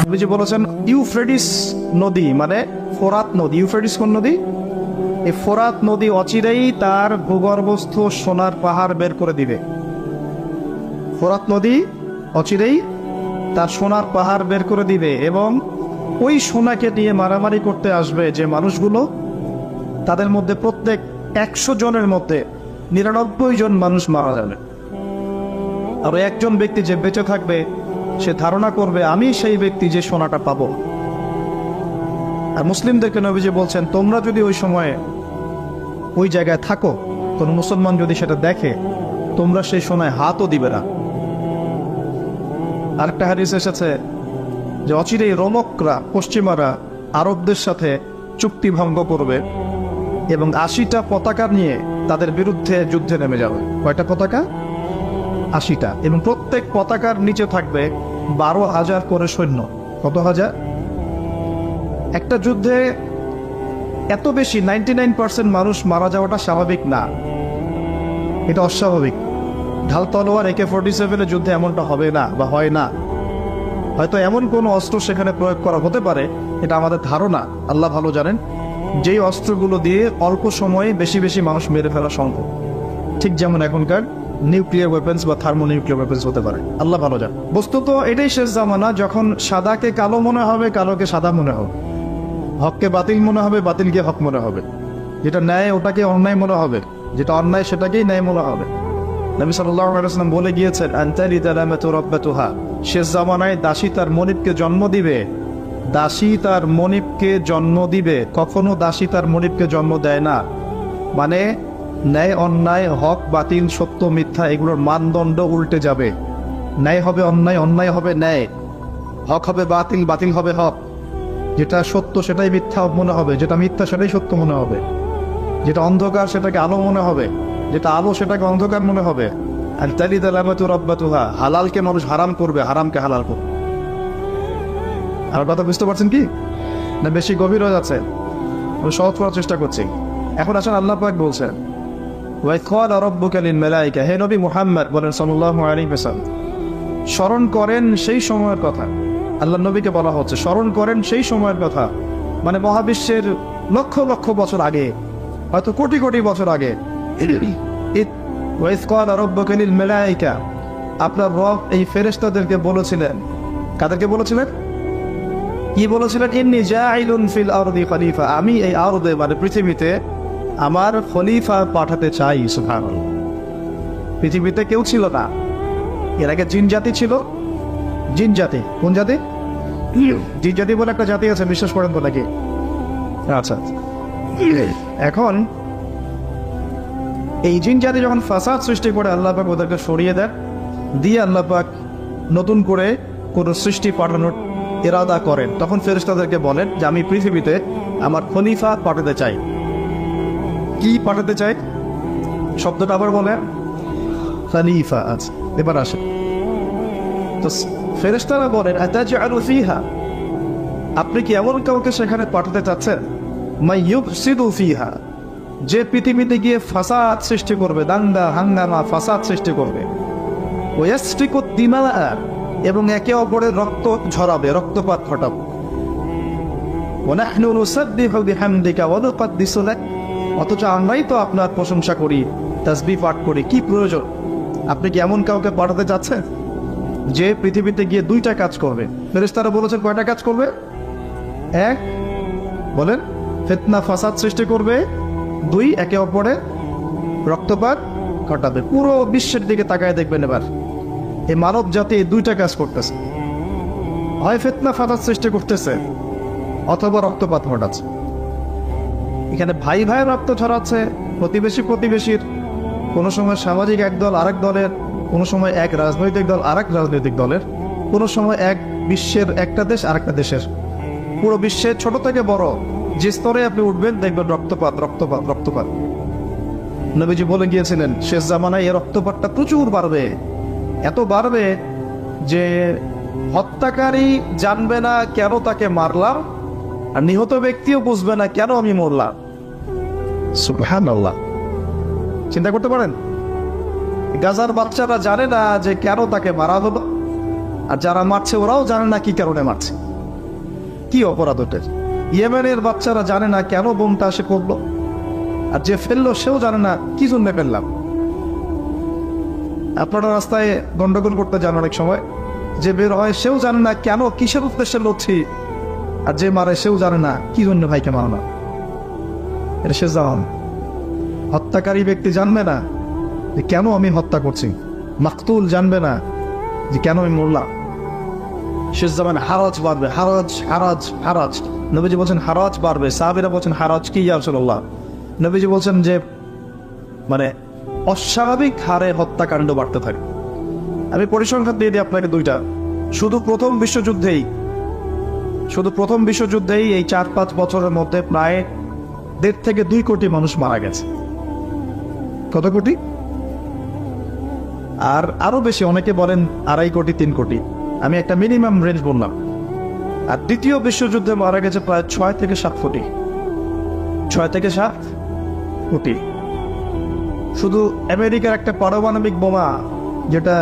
নবীজি বলেছেন ইউফ্রেটিস নদী মানে ফোরাত নদী। ইউফ্রেটিস কোন নদী? এই ফোরাত নদী অচিরেই তার ভূগর্ভস্থ সোনার পাহাড় বের করে দিবে। ফোরাত নদী অচিরেই তার সোনার পাহাড় বের করে দিবে এবং ওই সোনাকে নিয়ে মারামারি করতে আসবে যে মানুষগুলো, তাদের মধ্যে প্রত্যেক 100 জনের মধ্যে 99 জন মানুষ মারা যাবে। আর একজন ব্যক্তি যে বেঁচে থাকবে সে ধারণা করবে আমি সেই ব্যক্তি যে সোনাটা পাবো। আর মুসলিমদেরকে নবীজি বলছেন তোমরা যদি ওই সময়ে ওই জায়গায় থাকো, কোন মুসলমান যদি সেটা দেখে, তোমরা সেই সোনায় হাতও দিবে না। আরেকটা হাদিস এসেছে যে অচিরেই রোমকরা, পশ্চিমারা আরবদের সাথে চুক্তি ভঙ্গ করবে এবং 80টা পতাকা নিয়ে তাদের বিরুদ্ধে যুদ্ধে নেমে যাবে। কয়টা পতাকা? 80টা। এবং প্রত্যেক পতাকার নিচে থাকবে 12,000 করে সৈন্য। কত হাজার? একটা যুদ্ধে এত বেশি 99% মানুষ মারা যাওয়াটা স্বাভাবিক না, এটা অস্বাভাবিক। ঢাল তলোয়ার AK-47 যুদ্ধে এমনটা হবে না বা হয় না। হয়তো এমন কোনো অস্ত্র সেখানে প্রয়োগ করা হতে পারে, এটা আমাদের ধারণা, আল্লাহ ভালো জানেন, যেই অস্ত্রগুলো দিয়ে অল্প সময়ে বেশি বেশি মানুষ মেরে ফেলা সম্ভব। ঠিক যেমন এখনকার নিউক্লিয়ার ওয়েপন্স বা থার্মোনিউক্লিয়ার ওয়েপন্স হতে পারে, আল্লাহ ভালো জানেন। বস্তুত এটাই শেষ জামানা, যখন সাদাকে কালো মনে হবে, কালোকে সাদা মনে হবে, হককে বাতিল মনে হবে, বাতিলকে হক মনে হবে, যেটা ন্যায় ওটাকে অন্যায় মনে হবে, যেটা অন্যায় সেটাকেই ন্যায় মনে হবে। নবী সাল্লাল্লাহু আলাইহি ওয়াসাল্লাম বলে গিয়েছেন আনতালি তালামাতু রাব্বাতুহা, শেষ জামানায় দাসী তার মনিবকে জন্ম দিবে। দাসী তার মনিবকে জন্ম দিবে, কখনো দাসী তার মনিবকে জন্ম দেয় না। মানে ন্যায় অন্যায়, হক বাতিল, সত্য মিথ্যা, এগুলোর মানদণ্ড উল্টে যাবে। ন্যায় হবে অন্যায়, অন্যায় হবে ন্যায়, হক হবে বাতিল, বাতিল হবে হক। যেটা সত্য সেটাই মিথ্যা মনে হবে, যেটা মিথ্যা সেটাই সত্য মনে হবে, যেটা অন্ধকার সেটাকে আলো মনে হবে, যেটা আলো সেটাকে অন্ধকার মনে হবে। আর তালি তালামাতু রাব্বাতুহা, হালালকে মানুষ হারাম করবে, হারামকে হালাল করবে। আর কথা বুঝতে পারছেন কি না? বেশি গভীর হয়ে যাচ্ছে, আমি সহজ করার চেষ্টা করছি। এখন আসেন আল্লাহ পাক বলছেন ওয়া ক্বালা রাব্বুকা লিল মালায়েকা, হে নবী মুহাম্মদ বলেন সাল্লাল্লাহু আলাইহি ওয়াসাল্লাম, স্মরণ করেন সেই সময়ের কথা। আল্লাহ নবীকে বলা হচ্ছে স্মরণ করেন সেই সময়ের কথা, মানে মহাবিশ্বের লক্ষ লক্ষ বছর আগে, হয়তো কোটি কোটি বছর আগে। ওয়া ক্বালা রাব্বুকা লিল মালায়েকা, আপনার রব এই ফেরেশতাদেরকে বলেছিলেন। কাদেরকে বলেছিলেন? কি বলেছিলেন? ইন্নী জাইলুন ফিল আরদি খলিফা, আমি এই আরদে মানে পৃথিবীতে আমার খলিফা পাঠাতে চাই। সুবহানাল্লাহ। পৃথিবীতে কেউ ছিল না এর আগে, জিন জাতি ছিল। জিন জাতি কোন জাতি? জিন জাতি বলে একটা জাতি আছে, বিশ্বাস করেন তো নাকি? আচ্ছা, এখন এই জিন জাতি যখন ফাসাদ সৃষ্টি করে আল্লাহ পাক ওদেরকে সরিয়ে দেন, দিয়ে আল্লাহ পাক নতুন করে কোনো সৃষ্টি পাঠানোর ইরাদা করেন, তখন ফেরেশতাদেরকে বলেন যে আমি পৃথিবীতে আমার খলিফা পাঠাতে চাই। কি পাঠাতে চাই? শব্দটা আবার বলেন, খলিফা। আচ্ছা, এবার আসে তো ফেরেশতারা বলেন আতাজআলু ফিহা, আপনি কি এমন কাউকে সেখানে পাঠাতে চাচ্ছেন মাই ইউফসিদু ফিহা, যে পৃথিবীতে গিয়ে ফাসাদ সৃষ্টি করবে, দাঙ্গা হাঙ্গামা ফাসাদ সৃষ্টি করবে, ওয়াসফিকু দিমা, এবং একে অপরের রক্ত ঝরাবে, রক্তপাত ঘটাবে। ওয়া নাহনু নুসাব্বিহু বিহামদিকা ওয়া নুকদ্দিসু লাক, অথচ আমরাই তো আপনার প্রশংসা করি, তাসবিহ পাঠ করি, কি প্রয়োজন? আপনি কি এমন কাউকে পাঠাতে চাচ্ছেন যে পৃথিবীতে গিয়ে 2টা কাজ করবে? ফেরেশতারা বলেছেন কয়টা কাজ করবে? এক, বলেন, ফিতনা ফাসাদ সৃষ্টি করবে। 2, একে অপরের রক্তপাত ঘটাবে। পুরো বিশ্বের দিকে তাকায় দেখবেন এবার, এই মানব জাতি এই 2টা কাজ করতেছে, হয় ফিতনা ফাসাদ সৃষ্টি করতেছে অথবা রক্তপাত ঘটাচ্ছে। এখানে ভাই ভাই রক্ত ছড়াচ্ছে, প্রতিবেশী প্রতিবেশীর, কোনো সময় সামাজিক এক দল আরেক দলের, কোনো সময় এক রাজনৈতিক দল আরেক রাজনৈতিক দলের, কোনো সময় এক বিশ্বের একটা দেশ আরেকটা দেশের। পুরো বিশ্বের ছোট থেকে বড় যে স্তরে আপনি উঠবেন দেখবেন রক্তপাত রক্তপাত রক্তপাত। নবীজি বলে গিয়েছিলেন শেষ জামানায় এই রক্তপাতটা প্রচুর বাড়বে, এত বাড়বে যে হত্যাকারী জানবে না কেন তাকে মারলাম, আর নিহত ব্যক্তিও বুঝবে না কেন আমি মরলাম। সুবহানাল্লাহ। চিন্তা করতে পারেন, গাজার বাচ্চারা জানে না যে কেন তাকে মারা হলো, আর যারা মারছে ওরাও জানে না কি কারণে মারছে। কি অপরাধ ওদের? ইয়েমেনের বাচ্চারা জানে না কেন বোমটা এসে পড়লো, আর যে ফেললো সেও জানে না কি জন্য ফেললাম। আপনারা রাস্তায় গন্ডগোল করতে যান অনেক সময়, যে বের হয় সেও জানে না কেন, কিসের উদ্দেশ্যে লড়ছি, আর যে মারে সেও জানে না কি জন্য ভাইকে মারলাম। এটা শেষ জামান। হত্যাকারী ব্যক্তি জানবে না যে কেন আমি হত্যা করছি, মাকতুল জানবে না যে কেন আমি মরলাম। শেষ জামানে হারাজ বাড়বে, হারাজ হারাজ হারাজ। নবীজি বলছেন হারাজ বাড়বে, সাহাবীরা বলছেন হারাজ কি ইয়া রাসূলুল্লাহ? নবীজি বলছেন যে মানে অস্বাভাবিক হারে হত্যাকাণ্ড বাড়তে থাকে। আমি পরিসংখ্যান দিয়ে দিই আপনাকে দুইটা। শুধু প্রথম বিশ্বযুদ্ধেই এই 4-5 বছরের মধ্যে প্রায় 1.5 থেকে 2 কোটি মানুষ মারা গেছে। কত কোটি? আর আরো বেশি, অনেকে বলেন 2.5 কোটি 3 কোটি, আমি একটা মিনিমাম রেঞ্জ বললাম। আর দ্বিতীয় বিশ্বযুদ্ধে মারা গেছে প্রায় 6 থেকে 7 কোটি। 6 থেকে 7 কোটি। শুধু আমেরিকার একটা পারমাণবিক বোমা যেটা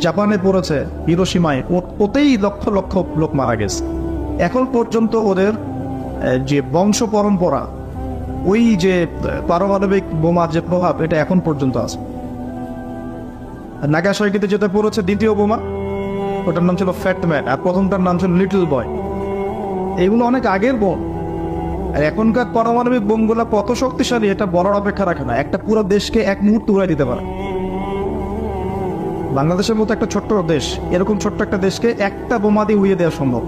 জাপানে পড়েছে হিরোশিমায়, ওতেই লক্ষ লক্ষ লোক মারা গেছে। এখন পর্যন্ত ওদের যে বংশ পরম্পরা, ওই যে পারমাণবিক বোমার যে প্রভাব, এটা এখন পর্যন্ত আছে। নাগাসাকিতে যেটা পড়েছে দ্বিতীয় বোমা, ওটার নাম ছিল ফ্যাটম্যান, আর প্রথমটার নাম ছিল লিটল বয়। এগুলো অনেক আগের বোম। আর এখনকার পারমাণবিক বোমগুলো কত শক্তিশালী এটা বলার অপেক্ষা রাখে না। একটা পুরো দেশকে এক মুহূর্তে উড়াই দিতে পারে। বাংলাদেশের মতো একটা ছোট্ট দেশ, এরকম ছোট্ট একটা দেশকে একটা বোমা দিয়ে উড়িয়ে দেওয়া সম্ভব।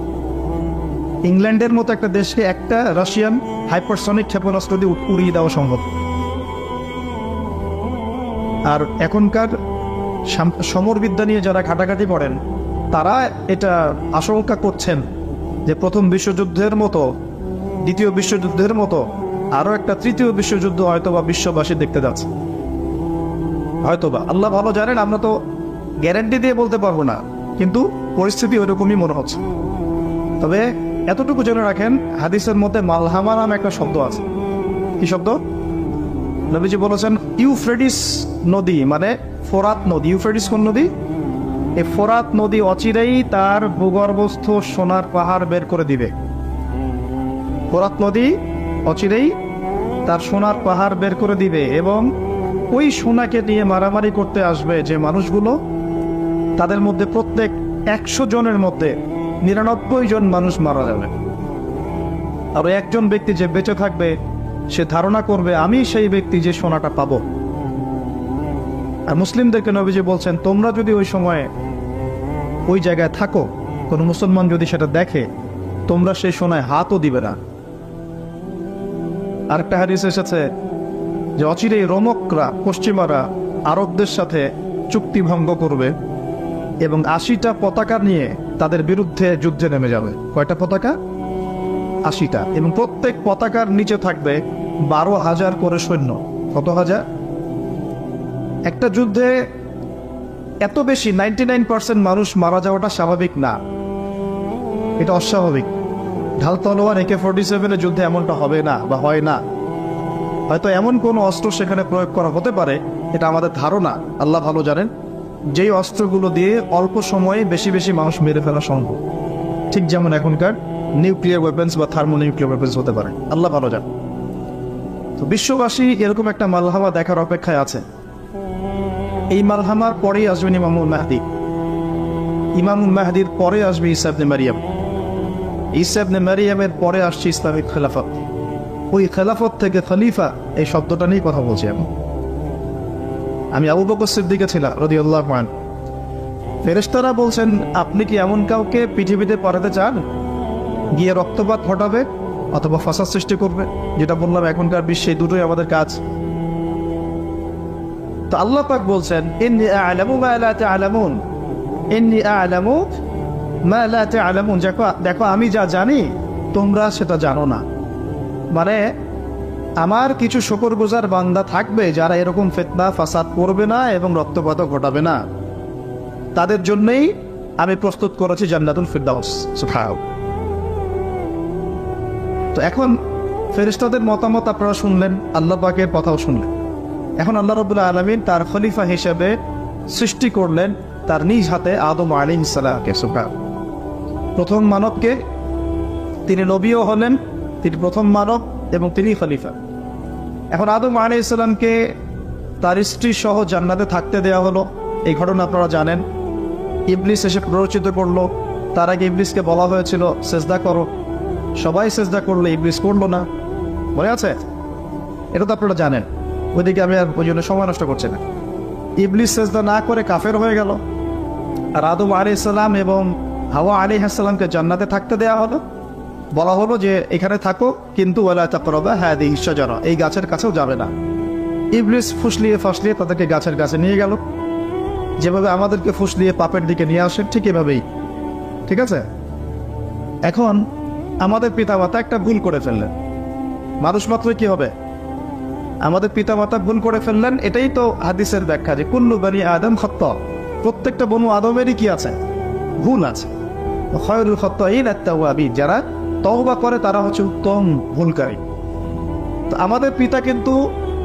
ইংল্যান্ডের মতো একটা দেশকে একটা রাশিয়ান হাইপারসনিক ক্ষেপণাস্ত্র দিয়ে উড়িয়ে দেওয়া সম্ভব। আর এখনকার সমরবিদ্যা নিয়ে যারা ঘাটাঘাটি করেন, তারা এটা আশঙ্কা করছেন যে প্রথম বিশ্বযুদ্ধের মতো, দ্বিতীয় বিশ্বযুদ্ধের মতো আরো একটা তৃতীয় বিশ্বযুদ্ধ হয়তোবা বিশ্ববাসী দেখতে যাচ্ছে। হয়তোবা, আল্লাহ ভালো জানেন, আমরা তো গ্যারান্টি দিয়ে বলতে পারবো না, কিন্তু পরিস্থিতি ওইরকমই মনে হচ্ছে। তবে এতটুকু জেনে রাখেন, হাদিসের মধ্যে মালহামা নাম একটা শব্দ আছে। কি শব্দ? নবীজি বলেছেন ইউফ্রেটিস নদী, মানে ফোরাত নদী। ইউফ্রেটিস কোন নদী? এই ফোরাত নদী অচিরেই তার ভূগর্ভস্থ সোনার পাহাড় বের করে দিবে। ফোরাত নদী অচিরেই তার সোনার পাহাড় বের করে দিবে, এবং ওই সোনাকে নিয়ে মারামারি করতে আসবে যে মানুষগুলো, তাদের মধ্যে প্রত্যেক 100 জনের মধ্যে 99 জন মানুষ মারা যাবে। আর একজন ব্যক্তি যে বেঁচে থাকবে, সে ধারণা করবে আমি সেই ব্যক্তি যে সোনাটা পাবো। আর মুসলিমদেরকে নবীজি বলছেন, তোমরা যদি ওই সময়ে ওই জায়গায় থাকো, কোনো মুসলমান যদি সেটা দেখে, তোমরা সেই সোনায় হাতও দিবে না। আরেকটা হাদিস এসেছে যে অচিরেই রোমকরা, পশ্চিমারা আরবদের সাথে চুক্তি ভঙ্গ করবে এবং 80টা পতাকা নিয়ে তাদের বিরুদ্ধে যুদ্ধে নেমে যাবে। কয়টা পতাকা? 80টা। এবং প্রত্যেক পতাকার নিচে থাকবে 12,000 করে সৈন্য। কত হাজার? একটা যুদ্ধে এত বেশি 99% মানুষ মারা যাওয়াটা স্বাভাবিক না, এটা অস্বাভাবিক। ঢাল তলোয়ার AK-47 যুদ্ধে এমনটা হবে না বা হয় না। হয়তো এমন কোন অস্ত্র সেখানে প্রয়োগ করা হতে পারে, এটা আমাদের ধারণা, আল্লাহ ভালো জানেন, যেই অস্ত্রগুলো দিয়ে অল্প সময়ে বেশি বেশি মানুষ মেরে ফেলা সম্ভব। ঠিক যেমন এখনকার নিউক্লিয়ার ওয়েপেন্স বা থার্মোনিউক্লিয়ার ওয়েপেন্স হতে পারে, আল্লাহ ভালো জানেন। তো বিশ্ববাসী এরকম একটা মালহামা দেখার অপেক্ষায় আছে। এই মালহামার পরেই আসবেন ইমামুল মাহদি। ইমামুল মাহদির পরে আসবে ঈসা ইবনে মারিয়াম। ঈসা ইবনে মারিয়ামের পরে আসছে ইসলামিক খেলাফত। ওই খেলাফত থেকে খলিফা, এই শব্দটা নিয়ে কথা বলছি আমি আবু বকর সিদ্দিকে ছিলাম রাদিয়াল্লাহু আনহু। ফেরেশতারা বলছেন, আপনি কি এমন কাউকে পৃথিবীতে পাঠাতে চান গিয়ে রক্তপাত ঘটাবে অথবা ফাসাদ সৃষ্টি করবে? যেটা বললাম, এখনকার বিশ্বে দুটোই আমাদের কাজ। তো আল্লাহ পাক বলছেন, ইন্নী আ'লামু মা লা তা'লামুন, ইন্নী আ'লামু মা লা তা'লামুন। দেখো আমি যা জানি তোমরা সেটা জানো না। মানে আমার কিছু শুকরগুজার বান্দা থাকবে যারা এরকম ফিতনা ফাসাদ করবে না এবং রক্তপাত ঘটাবে না। তাদের জন্যই আমি প্রস্তুত করেছি জান্নাতুল ফিরদাউস। সুবহানাল্লাহ। তো এখন ফেরেশতাদের মতামত আপনারা শুনলেন, আল্লাহ পাকের কথাও শুনলেন। এখন আল্লাহ রাব্বুল আলামিন তার খলিফা হিসেবে সৃষ্টি করলেন তার নিজ হাতে আদম আলাইহিস সালামকে। সুবহানাল্লাহ। প্রথম মানবকে তিনি নবীও হলেন, তিনি প্রথম মানব এবং তিনি খলিফা। এখন আদম আলাইহিস সালামকে তার স্ত্রী সহ জান্নাতে থাকতে দেওয়া হলো, এই ঘটনা আপনারা জানেন। ইবলিস এসে প্ররোচিত করলো, তার আগে ইবলিসকে বলা হয়েছিল সেজদা করো, সবাই সেজদা করলো, ইবলিস করলো না, মনে আছে? এটা তো আপনারা জানেন, ওইদিকে আমি আর ওই জন্য সময় নষ্ট করছি না। ইবলিস সেজদা না করে কাফের হয়ে গেল, আর আদম আলাইহিস সালাম এবং হাওয়া আলাইহিস সালামকে জান্নাতে থাকতে দেওয়া হলো, বলা হলো যে এখানে থাকো, কিন্তু ওয়ালা তাকরাবা হাদিহিশ শাজারা, এই গাছের কাছেও যাবে না। ইবলিস ফুসলিয়ে ফাসলিয়ে তাদেরকে গাছের কাছে নিয়ে গেল, যেভাবে আমাদেরকে ফুসলিয়ে পাপের দিকে নিয়ে আসে ঠিক এভাবেই, ঠিক আছে? এখন আমাদের পিতামাতা একটা ভুল করে ফেললেন, মানুষ মাত্রই কি হবে? আমাদের পিতামাতা ভুল করে ফেললেন, এটাই তো হাদিসের ব্যাখ্যা যে কুল্লু বানি আদম খাত্তা, প্রত্যেকটা বনু আদমেরই কি আছে? ভুল আছে। খায়রুল খাত্তাইন আত-তাওয়াবিন, যারা তওবা করে তারা হচ্ছে উত্তম ভুলকারী। তো আমাদের পিতা কিন্তু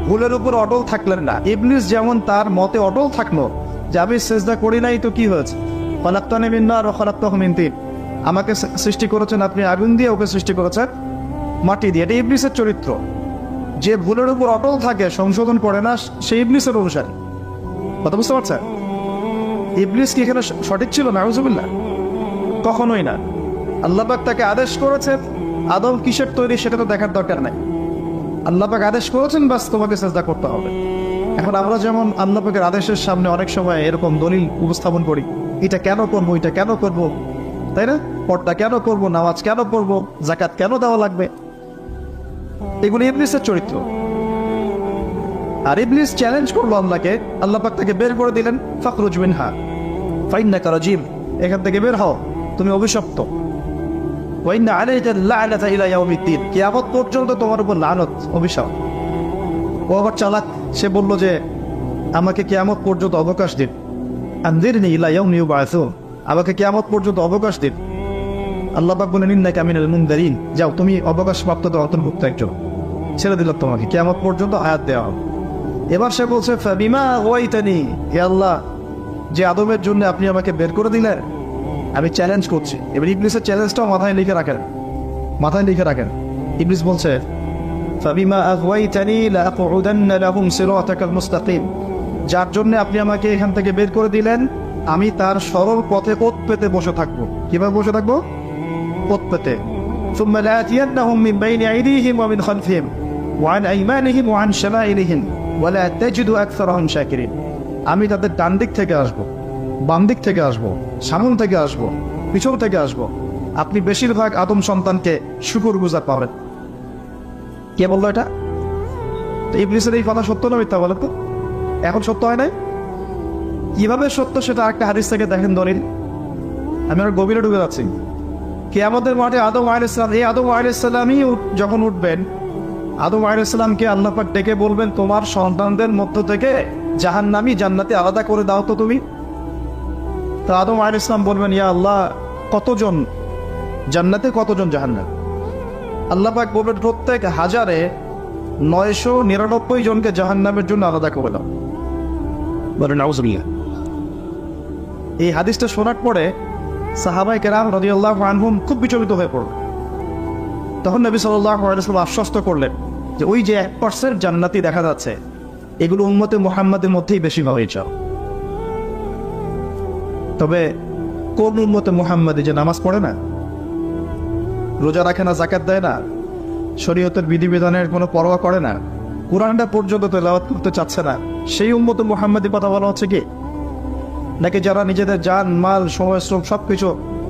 ভুলের উপর অটল থাকলেন না। ইবলিস যেমন তার মতে অটল থাকলো যে আমি সেজদা করি নাই তো কি হয়েছে, খালাকতানি মিন নার ওয়া খালাকতাহু মিন তিন, আমাকে সৃষ্টি করেছেন আপনি আগুন দিয়ে, ওকে সৃষ্টি করেছেন মাটি দিয়ে। এটা ইবলিসের চরিত্র, যে ভুলের উপর অটল থাকে, সংশোধন করে না, সে ইবলিসের অনুসারী। কথা বুঝতে পারছেন? ইবলিস কি এখানে সঠিক ছিল? নাউজুবিল্লাহ, কখনোই না। আল্লাহ পাক তাকে আদেশ করেছেন, আদম কিসের তৈরি সেটা তো দেখার দরকার নাই, আল্লাহ পাক আদেশ করেছেন, বাস তোমাকে সেজদা করতে হবে। এখন আমরা যেমন আল্লাহ পাকের আদেশের সামনে অনেক সময় এরকম দলিল উপস্থাপন করি, এটা কেন করবো, এটা কেন করবো, তাই না? পর্দা কেন করবো, নামাজ কেন পড়বো, যাকাত কেন দেওয়া লাগবে, এগুলো ইবলিসের চরিত্র। আর ইবলিস চ্যালেঞ্জ করলো আল্লাহকে, আল্লাহ পাক তাকে বের করে দিলেন, ফাখরুজ মিনহা ফাইন্নাকা রাজিম, এখান থেকে বের হও, তুমি অভিশপ্ত। ওয়া ইন্না আলাইকা লা'নাতা ইলা ইয়াউমিদ্দিন, কিয়ামত পর্যন্ত তোমার উপর লানত, অভিশাপ। ও আবার চালাক, সে বলল যে আমাকে কিয়ামত পর্যন্ত অবকাশ দিন, আনজিরনি ইলা ইয়াউমি ইউবআসুন, আমাকে কিয়ামত পর্যন্ত অবকাশ দিন। আল্লাহ পাক বলেন ইন্নাকা মিনাল মুনদারিন, যাও তুমি অবকাশপ্রাপ্তদের অন্তর্ভুক্ত একজন, ছেড়ে দিলাম তোমাকে, কিয়ামত পর্যন্ত হায়াত দেওয়া হবে। এবার সে বলছে ফাবিমা ওয়াইতানি, হে আল্লাহ, যে আদমের জন্য আপনি আমাকে বের করে দিলেন, আমি চ্যালেঞ্জ করছি। এবার ইবলিসের চ্যালেঞ্জটাও মাথায় লিখে রাখেন, মাথায় লিখে রাখেন। ইবলিস বলছে ফাবিমা আগওয়াইতানি লাআকউদান্না লাহুম সিরাতাকাল মুস্তাকিম, যার জন্য আপনি আমাকে এখান থেকে বের করে দিলেন, আমি তার সরল পথে ওত পেতে বসে থাকবো। কিভাবে বসে থাকবো? ওত পেতে। সুম্মা লাআতিয়ান্নাহুম মিন বাইনি আইদিহিম ওয়া মিন খালফিহিম ওয়া আন আইমানিহিম ওয়া আন শামাইলিহিম ওয়া লা তাজিদু আকসারাহুম শাকিরিন, আমি তাদের ডান দিক থেকে আসবো, বাম দিক থেকে আসবো, সামনে থেকে আসবো, পিছন থেকে আসবো, আপনি বেশিরভাগ আদম সন্তানকে শুকরগুজার পাবেন। কে বললো এটা? তো ইবলিসের এই কথা সত্য না মিথ্যা বলেন তো? এখন সত্য হয় নাই? কিভাবে সত্য সেটা একটা হাদিস থেকে দেখেন দলিল। আমি আর গভীরে ঢুকে যাচ্ছি। কিয়ামতের মাঠে আদম আলাইহিস সালাম, এই আদম আলাইহিস সালামই যখন উঠবেন, আদম আলাইহিস সালামকে আল্লাহ পাক ডেকে বলবেন তোমার সন্তানদের মধ্য থেকে জাহান্নামী জান্নাতে আলাদা করে দাও তো তুমি। তো আদম আলাইহিস সালাম বলবেন ইয়া আল্লাহ, কতজন জান্নাতে, কতজন জাহান্নামে? আল্লাহ পাক বলবেন প্রত্যেক 1000-এ 999 জনকে জাহান্নামের জন্য আলাদা করে দাও। বলেন নাউজুবিল্লাহ। এই হাদিসটা শোনার পরে সাহাবায়ে কেরাম রাদিয়াল্লাহু আনহুম খুব বিচলিত হয়ে পড়ল। তখন নবী সাল্লাল্লাহু আলাইহি ওয়াসাল্লাম আশ্বস্ত করলেন যে ওই যে 1% জান্নাতি দেখা যাচ্ছে, এগুলো উম্মতে মুহাম্মাদের মধ্যেই বেশি হয়ে যাও। তবে কোন উম্মতে মুহাম্মাদি যে নামাজ পড়ে না, রোজা রাখে না, যাকাত দেয় না, শরীয়তের বিধিবিধানের কোনো পরোয়া করে না, কোরআনটা পর্যন্ত তেলাওয়াত করতে চাচ্ছে না, সেই উম্মতে মুহাম্মাদি কথা বলা হচ্ছে কি? নাকি যারা নিজেদের জান মাল সময় শ্রম সবকিছু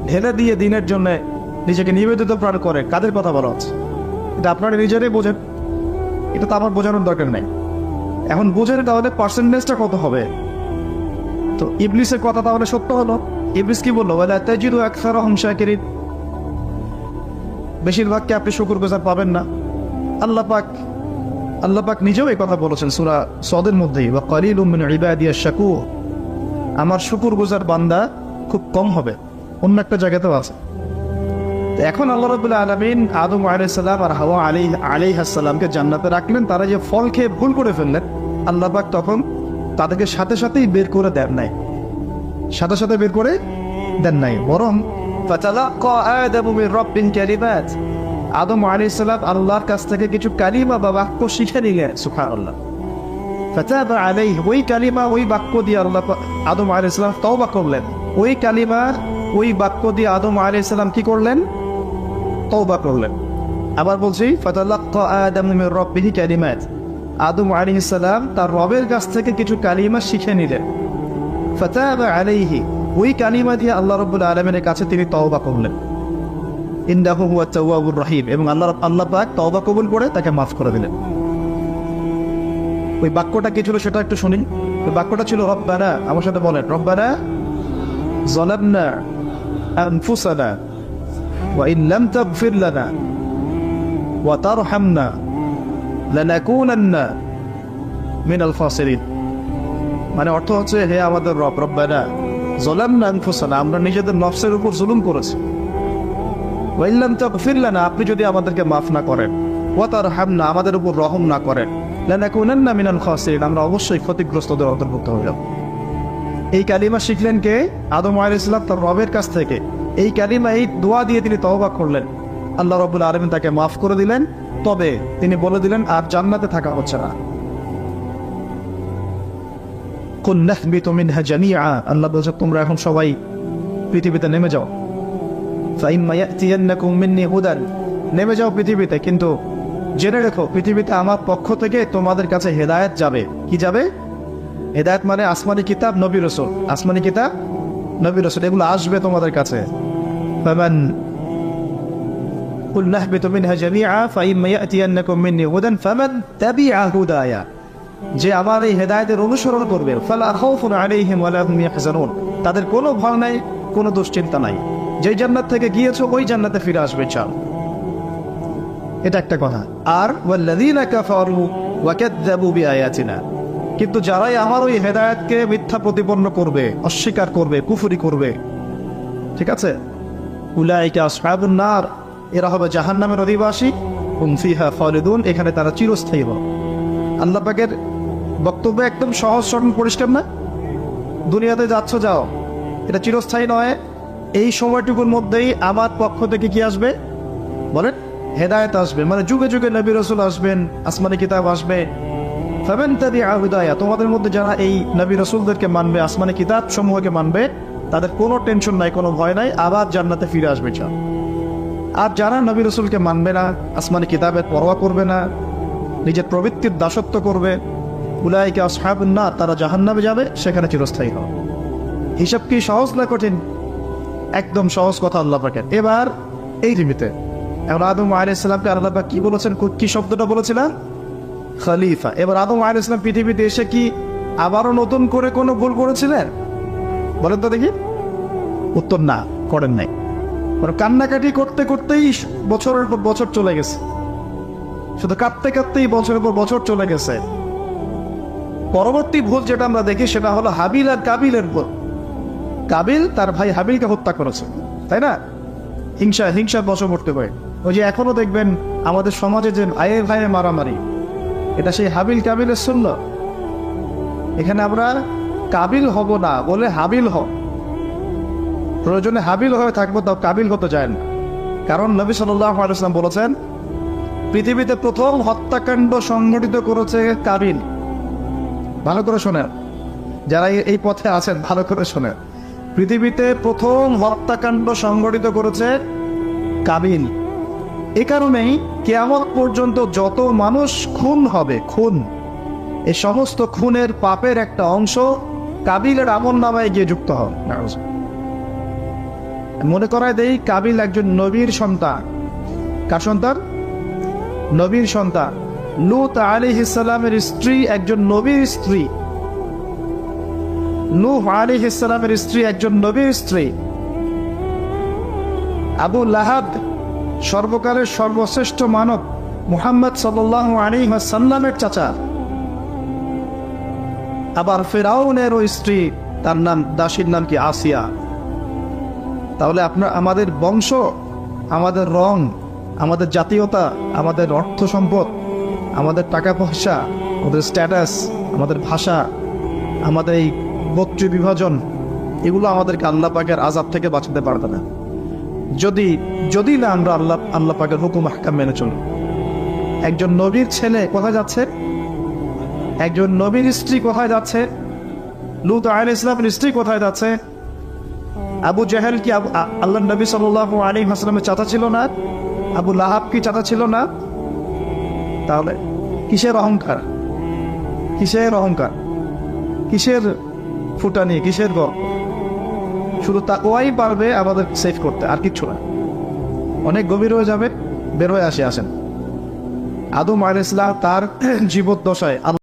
ঢেলে দিয়ে দিনের জন্য নিজেকে নিবেদিত প্রাণ করে, কাদের কথা বলা হচ্ছে? এটা আপনারা নিজেরাই বোঝেন, এটা তো আমার বোঝানোর দরকার নেই। এখন বোঝেন তাহলে পার্সেন্টেজটা কত হবে? তো ইবলিসের কথা তাহলে সত্য হলো। ইবলিস কি বললো? ওয়ালা তাজিদু আকসারাহুম শাকিরিন, বেশিরভাগকে আপনি শুকরগুজার পাবেন না। আল্লাহ পাক নিজেও এই কথা বলেছেন সূরা সদের মধ্যেই, ওয়া কালিলুম মিন ইবাদিয়াশ শাকুর, আমার শুকরগুজার বান্দা খুব কম হবে। অন্য একটা জায়গাতেও আছে। এখন আল্লাহ রাব্বুল আলামিন আদম আলাইহিস সালাম আর হাওয়া আলাইহিস সালামকে জান্নাতে রাখলেন, তারা যে ফল খেয়ে ভুল করে ফেললেন, আল্লাহ পাক তখন তাদেরকে সাথে সাথেই বের করে দেন নাই, সাথে সাথে বের করে দেন নাই, বরং ফাতালাক্কা আদামু মির রাব্বিন কালিমাত, আদম আলাইহিস সালাম আল্লাহর কাছ থেকে কিছু কালিমা বা বাক্য শিখে নিলেন। সুবহানাল্লাহ। ফাতাবা আলাইহি, ওই কালিমা ওই বাক্য দিয়ে আল্লাহ আদম আলাইহিস সালাম তওবা করলেন। ওই কালিমার ওই বাক্য দিয়ে আদম আলাইহিস সালাম কি করলেন? তওবা করলেন। আবার বলছি, ফাতালাক্কা আদামু মির রাব্বিহি কালিমাত, আদম আলাইহিস সালাম তার রবের কাছ থেকে কিছু কালিমা শিখে নিলেন। ফাতাবা আলাইহি, ওই কালিমা দিয়ে আল্লাহ রাব্বুল আলামিনের কাছে তিনি তওবা করলেন। ইন্নাহু হুয়াত তাওয়াবুর রহিম, এবং আল্লাহ পাক তওবা কবুল করে তাকে মাফ করে দিলেন। ওই বাক্যটা কি ছিল সেটা একটু শুনি। ওই বাক্যটা ছিল রব্বানা, আমার সাথে বলেন, রব্বানা যালামনা আনফুসানা ওয়া ইন লাম তাগফির লানা ওয়া তারহামনা লানাকুনান্না মিনাল খাসিরিন। মানে অর্থ হচ্ছে, হে আমাদের রব, রব্বানা যালামনা আনফুসানা, আমরা নিজেদের নফসের উপর জুলুম করেছি। ওয়া ইন লাম তাগফির লানা, আপনি যদি আমাদেরকে মাফ না করেন, ওয়া তারহামনা, আমাদের উপর রহম না করেন, লানাকুনান্না মিনাল খাসিরিন, আমরা অবশ্যই ক্ষতিগ্রস্তদের অন্তর্ভুক্ত হয়ে যাব। এই কালিমা শিখলেন কে? আদম আলাইহিস সালাম তার রবের কাছ থেকে। এই কালিমা, এই দোয়া দিয়ে তিনি তওবা করলেন, আল্লাহ রাব্বুল আলামিন তাকে মাফ করে দিলেন। তবে তিনি বলে দিলেন আর জান্নাতে থাকা হচ্ছে না। কুন নাহবিতু মিনহা জামিআ, আল্লাহ বলছে তোমরা এখন সবাই পৃথিবীতে নেমে যাও। ফাইম্মা ইয়াতিয়ান্নাকুম মিন্নি হুদান, নেমে যাও পৃথিবীতে, কিন্তু জেনে রেখো পৃথিবীতে আমার পক্ষ থেকে তোমাদের কাছে হেদায়েত যাবে। কি যাবে? হেদায়েত মানে আসমানি কিতাব, নবী রাসূল। আসমানি কিতাব, নবী রাসূল, এগুলো আসবে তোমাদের কাছে। ফামান কুল নাহবিতু মিনহা জামিআ ফাইম্মা ইয়াতিয়ান্নাকুম মিন্নি হুদান ফামান তাবিআ হুদায়া, যে আমার এই হেদায়েতের অনুসরণ করবে, ফালা খাউফুন আলাইহিম ওয়ালা হুম ইয়াহজানুন, তাদের কোনো ভয় নাই, কোনো দুশ্চিন্তা নাই। যেই জান্নাত থেকে গিয়েছো ওই জান্নাতে ফিরে আসবে চাও। এটা একটা কথা। আর ওয়াল্লাযীনা কাফারু ওয়া কাযযাবু বিআয়াতিনা, কিন্তু যারাই আমার ওই হেদায়েতকে মিথ্যা প্রতিপন্ন করবে, অস্বীকার করবে, কুফরি করবে, ঠিক আছে, উলাইকা আসহাবুন নার, এরা হবে জাহান্নামের অধিবাসী, হুম ফিহা খালিদুন, এখানে তারা চিরস্থায়ী হবে। আল্লাহ পাকের বক্তব্য একদম সহজ সরল পরিষ্কার না? দুনিয়াতে যাচ্ছ যাও, এটা চিরস্থায়ী নয়। এই সময়টুকুর মধ্যেই আমার পক্ষ থেকে কি আসবে বলেন? হেদায়েত আসবে, মানে যুগে যুগে নবী রাসূল আসবেন, আসমানি কিতাব আসবে। ফামান তাবিআ হুদায়া, তোমাদের মধ্যে যারা এই নবী রাসূলদেরকে মানবে, আসমানি কিতাব সমূহকে মানবে, তাদের কোনো টেনশন নাই, কোনো ভয় নাই, আবার জান্নাতে ফিরে আসবে চাও। আর যারা নবী রাসূলকে মানবে না, আসমানি কিতাবের পরোয়া করবে না, নিজের প্রবৃত্তির দাসত্ব করবে, উলাইকা আসহাবুন নার, তারা জাহান্নামে যাবে, সেখানে চিরস্থায়ী হবে। হিসাব কি সহজ না কঠিন? একদম সহজ কথা আল্লাহ পাকের। এবার এই পৃথিবীতে এখন আদম আলাইহিস সালামকে আল্লাহ পাক কি বলেছেন? কি শব্দটা বলেছিলেন? খলিফা। এবার আদম আলাইহিস সালাম পৃথিবীতে এসে কি আবারও নতুন করে কোনো ভুল করেছিলেন? বলেন তো দেখি। উত্তর না, করেন নাই। কান্নাকাটি করতে করতেই বছরের পর বছর চলে গেছে, শুধু কাঁদতে কাঁদতেই বছরের পর বছর চলে গেছে। পরবর্তী ভুল যেটা আমরা দেখি সেটা হলো হাবিল আর কাবিলের ভুল। কাবিল তার ভাই হাবিলকে হত্যা করেছে, তাই না? হিংসার বশবর্তী হয়ে। ওই যে এখনো দেখবেন আমাদের সমাজে যে ভাইয়ে ভাইয়ে মারামারি, এটা সেই হাবিল কাবিলের সুন্নাত। এখানে আমরা কাবিল হব না বলে হাবিল হব, প্রয়োজনে হাবিল হয়ে থাকবো, তাও কাবিল হতে যায় না। কারণ নবী সাল্লাল্লাহু আলাইহি ওয়াসাল্লাম বলেছেন, পৃথিবীতে প্রথম হত্যাকাণ্ড সংঘটিত করেছে কাবিল। ভালো করে শোনেন, যারা এই পথে আছেন ভালো করে শোনেন, পৃথিবীতে প্রথম হত্যাকাণ্ড সংঘটিত করেছে কাবিল। এ কারণেই কিয়ামত পর্যন্ত যত মানুষ খুন হবে, খুন, এই সমস্ত খুনের পাপের একটা অংশ কাবিলের আমলনামায় গিয়ে যুক্ত হবে। মনে করায় দেই, কাবিল একজন নবীর সন্তান। কার সন্তান? নবীর সন্তান। লূত আলাইহিস সালামের স্ত্রী একজন নবীর স্ত্রী। নূহ আলাইহিস সালামের স্ত্রী একজন নবীর স্ত্রী। আবু লাহাব সর্বকালের সর্বশ্রেষ্ঠ মানব মুহাম্মদ সাল্লাল্লাহু আলাইহি ওয়াসাল্লামের চাচা। আবার ফিরআউনের ওই স্ত্রী, তার নাম, দাসীর নাম কি? আসিয়া। তাহলে আমাদের বংশ, আমাদের রং, আমাদের জাতীয়তা, আমাদের অর্থ সম্পদ, আমাদের টাকা পয়সা, আমাদের স্ট্যাটাস, আমাদের ভাষা, আমাদের এই গোত্র বিভাজন, এগুলো আমাদেরকে আল্লাহ পাকের আযাব থেকে বাঁচাতে পারবে না। যদি যদি না আমরা আল্লাহ পাকের হুকুম আহকাম মেনে চলি। একজন নবীর ছেলে কোথায় যাচ্ছে, একজন নবীর স্ত্রী কোথায় যাচ্ছে, লূত আলাইহিস ইসলামের স্ত্রী কোথায় যাচ্ছে? আবু জাহেল কি আল্লাহ নবী সাল্লাল্লাহু আলাইহি ওয়াসাল্লামের চাচা ছিল না? আবু লাহাব কি চাচা ছিল না? তাহলে কিসের অহংকার, কিসের অহংকার, কিসের ফুটানি, কিসের গর্ব? শুধু তাকওয়াই পারবে আমাদের সেভ করতে, আর কিচ্ছু না। অনেক গভীর হয়ে যাবে, বের হয়ে আসেন। আদম আলাইহিস সালাম তার জীবদ্দশায়